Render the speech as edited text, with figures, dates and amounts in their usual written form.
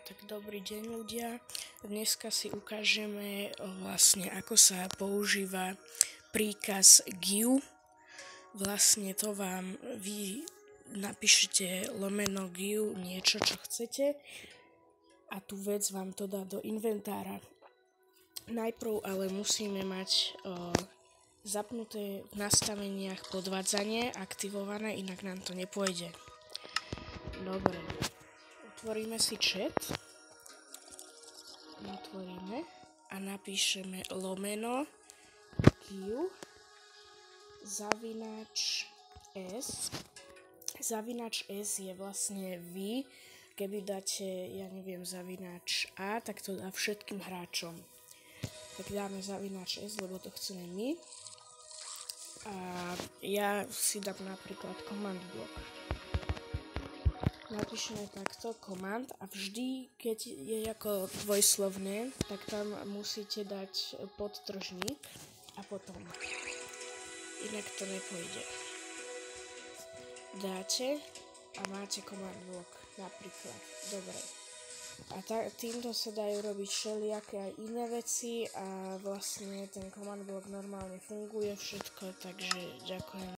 Tak dobrý deň ľudia. Dneska si ukážeme vlastne ako sa používa príkaz give. Vlastne to vám vy napíšete lomeno give niečo, čo chcete a tú vec vám to dá do inventára. Najprv ale musíme mať zapnuté v nastaveniach podvádzanie aktivované, inak nám to nepôjde. Dobre. Otvoríme si chat, otvoríme a napíšeme lomeno give _s. Zavinač s je vlastne vy, keby dáte, ja neviem, zavinač a, tak to dá všetkým hráčom. Tak dáme zavinač s, lebo to chceme my. A ja si dám napríklad command block. Napíšeme takto command a vždy, keď je ako dvojslovné, tak tam musíte dať podtržník a potom. Inak to nepôjde. Dáte a máte command block napríklad. Dobre. A týmto sa dajú robiť všelijaké aj iné veci a vlastne ten command block normálne funguje všetko, takže ďakujem.